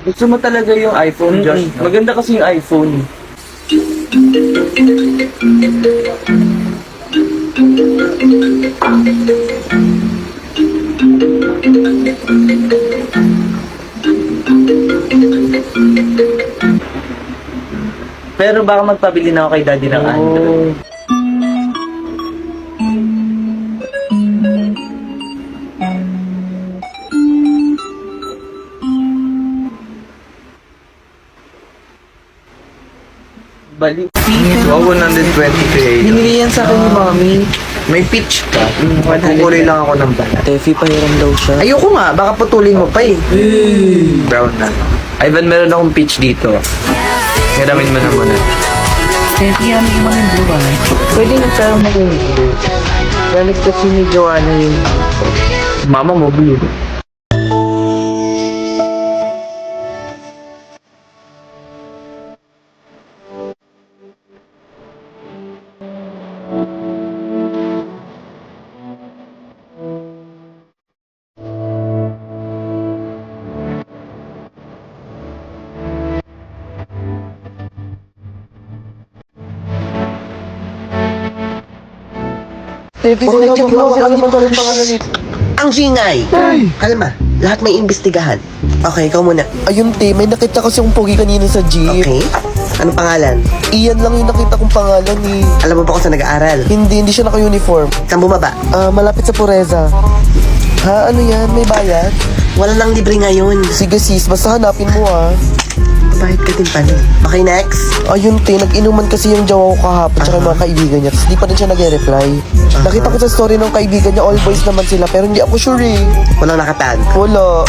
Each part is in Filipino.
Gusto mo talaga yung iPhone, Josh? Maganda kasi yung iPhone. Pero baka magpabili na ako kay daddy ng Android. Bali. Wow, 120 Hinili yan sa akin ni Mami. May pitch ka. Magkukulay lang ako ng balat. Tefi, pahiram daw siya. Ayoko nga, baka putulin mo pa eh. Brown na. Ivan, meron akong pitch dito. Hiramin mo na muna. Tefi, ano yung mga buhay? Pwede na tayo mag-video. Galit kasi ni Joanna yung mama mo, blue. Tefi, Ang singay! Kalma, lahat may imbestigahan. Okay, ikaw muna. Ayun, te, may nakita kasi yung pogi kanina sa jeep. Okay? Anong pangalan? Iyan lang yung nakita kong pangalan eh. Alam mo ba kung saan nag-aaral? Hindi siya naka-uniform. Saan bumaba? Malapit sa Pureza. Ha, ano yan? May bayad? Wala nang libre ngayon. Sige sis, basta hanapin mo ah. Bayad ka din pala. Okay, next. Ayun, te, nag-inuman kasi yung jowa ko kahapon tsaka yung mga kaibigan niya. Tapos di pa rin siya nag-reply. Nakita ko sa story ng kaibigan niya, all boys naman sila. Pero hindi ako sure eh. Walang nakatag. Wala.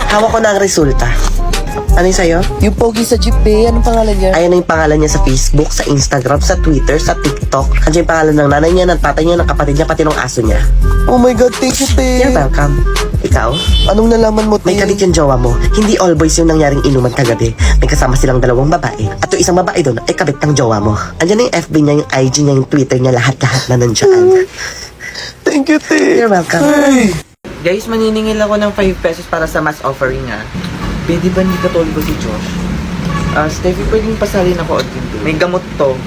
Hawak ko na ang resulta. Ano yung sa'yo? Yung pogi sa jeep, be, anong pangalan niya? Ayan na yung pangalan niya sa Facebook, sa Instagram, sa Twitter, sa TikTok. Andiyan yung pangalan ng nanay niya, ng tatay niya, ng kapatid niya, pati ng aso niya. Oh my God, thank you, te. You're welcome. Ikaw? Anong nalaman mo, te? May kabit yung jowa mo. Hindi all boys yung nangyaring inuman kagabi. May kasama silang dalawang babae. At yung isang babae doon ay kabit ng jowa mo. Andiyan na yung FB niya, yung IG niya, yung Twitter niya, lahat-lahat na nandyan. Thank you, te. You're welcome. Guys, maniningil ako ng 5 pesos para sa mass offering ah. Pwede ba hindi katulad ko si Josh? Steffi, pwedeng pasalin ako at dito. May gamot to.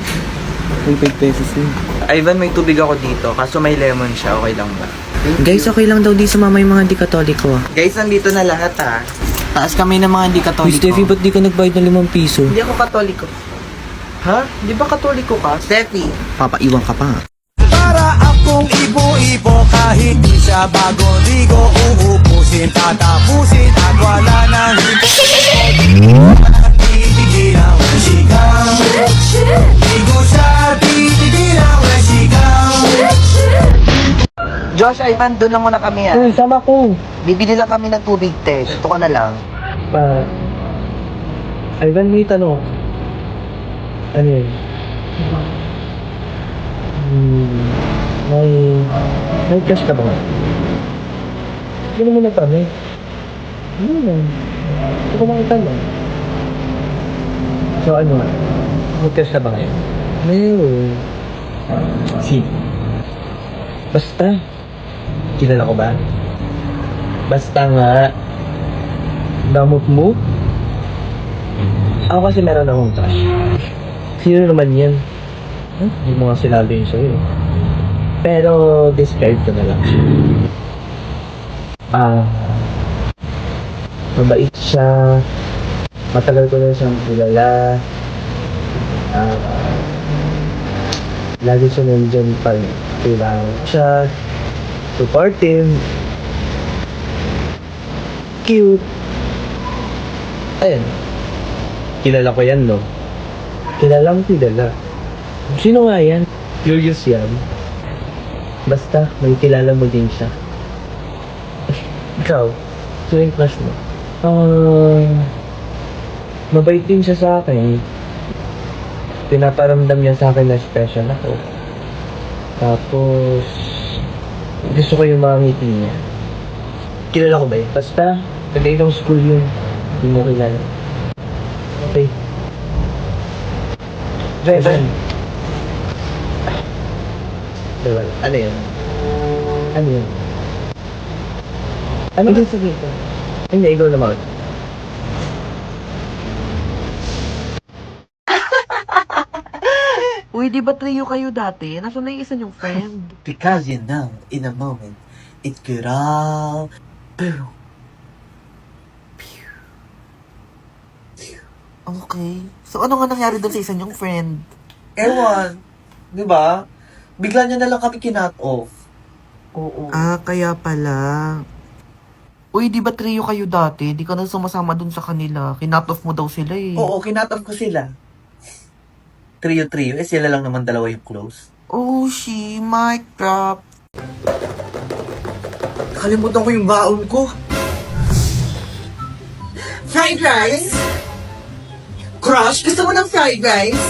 May 5 pesos din. Ivan, may tubig ako dito. Kaso may lemon siya. Okay lang ba? Guys, okay lang daw di sumama yung mga di katoliko. Guys, nandito na lahat ah. Taas kami ng mga hindi Uy, katoliko. Steffi, ba't di ka nagbayad ng 5 piso? Hindi ako katoliko. Ha? Di ba katoliko ka? Steffi, Papaiwan ka pa. Para akong ibo-ibo kahit di siya bagong ligo. Uubusin, tatapusin at wala nang titigilan ang sigaw. Ligo siya, titigilan ang sigaw. Josh, Ivan, doon lang muna kami ah. Sama ko. Bibili lang kami ng tubig, te. Ito ka na lang. Ivan, may tanong. Ano yun? May cash ka ba? Hindi naman nagtanong. Ano naman? Hindi ko makitanong. So ano? May cash ka ba ngayon? Mayroon. Si. Basta. Kilala ko ba? Basta nga. Damot mo? Ako kasi meron akong cash. Sino naman yan? Yung mga sinali yun sa'yo. Pero, describe ko na lang. Mabait siya. Matagal ko na siyang kilala. Lagi siya nandyan pag kailangan siya. Supportive. Cute. Ayun. Kilala ko yan, no? Kilalang kilala. Sino nga yan? Curious yan. Basta, may kilala mo din siya. Ikaw, sino yung crush mo? Mabait din siya sa akin. Pinaparamdam niya sa akin na special ako. Tapos, gusto ko yung mga ngiti niya. Kilala ko ba yun? Basta, nag-ibang school yun. Hindi mo kilala. Okay. Driver. Driver. Ano yun? Ano yun? Ano ba sabihin ko? Hindi, ikaw naman. Uy, di ba trio kayo dati? Nasaan na yung isa niyong friend? Because you know, in a moment, it could all... Boom. Okay. So ano nga nangyari doon sa isa niyong friend? Ewan. Di ba? Bigla niya na lang kami kinat off. Oo. Ah, kaya pala. Uy, di ba trio kayo dati? Di ka na sumasama dun sa kanila. Kinat-off mo daw sila eh. Oo, kinat off ko sila. Trio. Eh, sila lang naman dalawa yung close. Oh, mic drop. Kalimutan ko yung baon ko. Fried rice? Crush, gusto mo ng fried rice?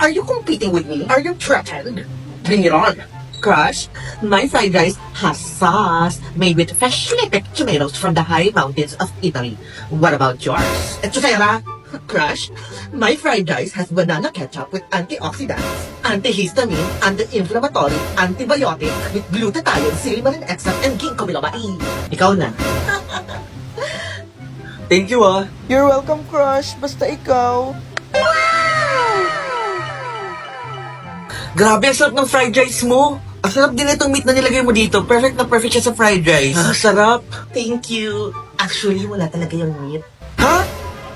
Are you competing with me? Are you threatened? Bring it on. Crush, my fried rice has sauce made with freshly picked tomatoes from the high mountains of Italy. What about yours? Etchusera? Crush, my fried rice has banana ketchup with antioxidants, antihistamine, anti-inflammatory, antibiotic, with glutathione, silmarin extract, and ginkgo biloba. Ikaw na. Thank you, ah. You're welcome, crush. Basta ikaw. Grabe, ang sarap ng fried rice mo. Ang sarap din itong meat na nilagay mo dito. Perfect na perfect siya sa fried rice. Ah, sarap. Thank you. Actually, wala talaga yung meat. Ha?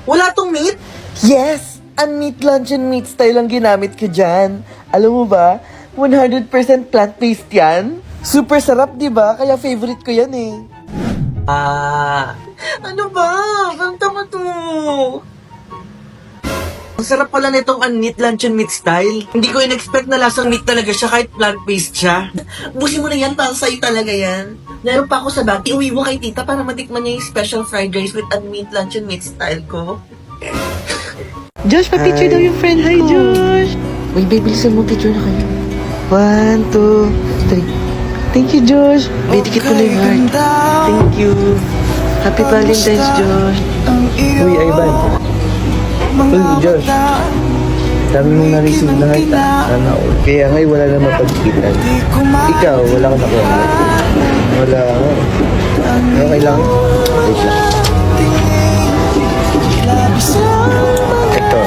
Wala tong meat? Yes! Ang meat lunch and meat style ang ginamit ko dyan. Alam mo ba, 100% plant-based yan. Super sarap, di ba? Kaya favorite ko yan eh. Ano ba? Kanta mo to. Ang sarap pala nitong meat lunch and meat style. Hindi ko in-expect na lasang meat talaga siya kahit plant-based siya. Busin mo na yan, para sa'yo talaga yan. Meron pa ako sa bag. Iuwi mo kay tita para matikman niya yung special fried rice with meat lunch and meat style ko. Josh, pa-picture daw yung friend Hi, Josh! Uy, baby, listen mo, picture na kayo. 1, 2, 3. Thank you, Josh. Bidikit ko na yung heart. Thank you. Happy Valentine's, Josh. Uy, Ivan. Uy, Josh. Dami mong na-receive na heart, ah. Sana all. Kaya ngayon wala na mapagkitan. Ikaw, wala ka nakuha. Wala ako. Okay lang. Wait lang. Ito.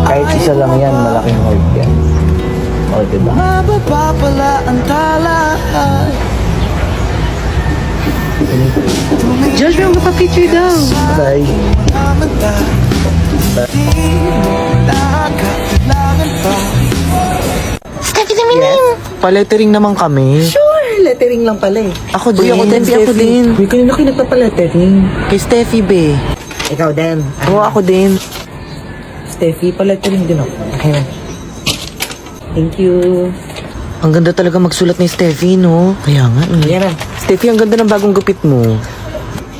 Kahit isa lang yan, malaking heart yan. O, diba? Mababa pala ang tala. Josh, may magpa-picture daw. Bye. Pa-lettering naman kami. Sure, lettering lang pala eh. Ako Uy, din. ako din, Steffi. ako din. Uy, kanina kayo nagpapalettering. Kay Steffi, be. Ikaw din. Oo, ako din. Steffi, palettering din ako. Okay. Thank you. Ang ganda talaga magsulat ni Steffi, no? Kaya nga. Yan na. Steffi, ang ganda ng bagong gupit mo.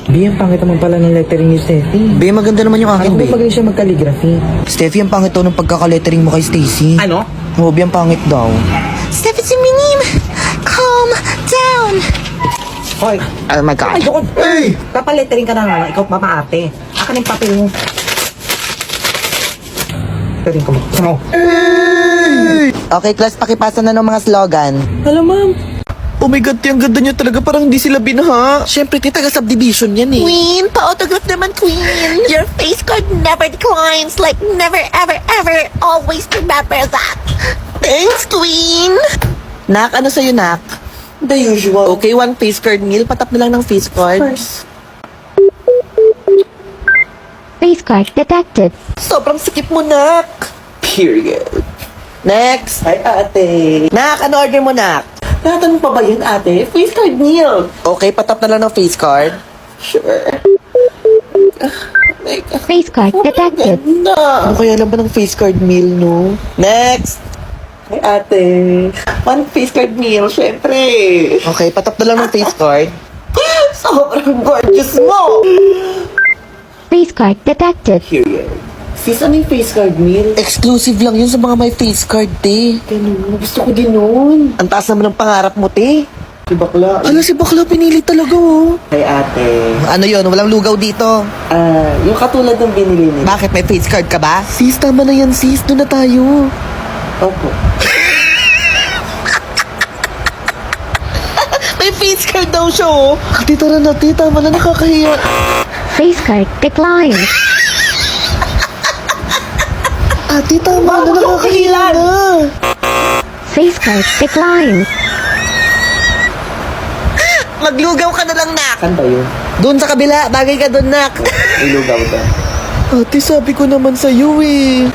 Bi, ang pangit naman pala ng lettering ni Steffi. Be, maganda naman yung akin, Ako be. ba magaling siya mag-calligraphy? Steffi, ang pangit daw ng pagkaka-lettering mo kay Stacy. Ano? Oo, be, ang pangit daw. Steffi, si Minim! Calm down! Hoy, Oh my God. ay, doon. Hey! Papalettering ka na nga. Ikaw mamaate. Akin yung papel mo. Lettering ko mo. Ano? Okay, class, pakipasa na ng mga slogan. Hello, ma'am. Oh my God, yung ganda niya talaga. Parang hindi sila binaha. Siyempre, taga-subdivision yan eh. Queen, pa-autograph naman, Queen. Your face card never declines. Like, never, ever, ever. Always remember that. Thanks, Queen. Nak, ano sa'yo, Nak? The usual. Okay, one face card meal. Patap na lang ng face card. Face card detected. Sobrang sikip mo, Nak. Period. Next. Hi, ate. Nak, ano order mo, Nak? Tatanong pa ba yun, ate? Face card meal. Okay, patap na lang ng face card. Sure. Face card detected. Ano kaya naman ng face card meal, no? Next. Hi, ate. One face card meal, syempre. Okay, patap na lang ng face card. Sobrang gorgeous mo. Face card detected. Period. Sis, ano yung face card meal? Exclusive lang yun sa mga may face card, te. Ganun, gusto ko din nun. Ang taas naman ng pangarap mo, te. Si bakla. Ala, si bakla pinili talaga, oh. Kay ate. Ano yon? Walang lugaw dito. Yung katulad ng binili niya. Bakit? May face card ka ba? Sis, tama na yan, sis. Doon na tayo. Opo. May face card daw siya, oh. Ate, tara na, ate. Tama na, nakakahiya. Face card declined. Ate, tama na, nakakahiya na. Face card declined. Maglugaw ka na lang, nak. Saan ba yun? Doon sa kabila. Bagay ka doon, nak. Ilugaw ka. Ate, sabi ko naman sa'yo, eh.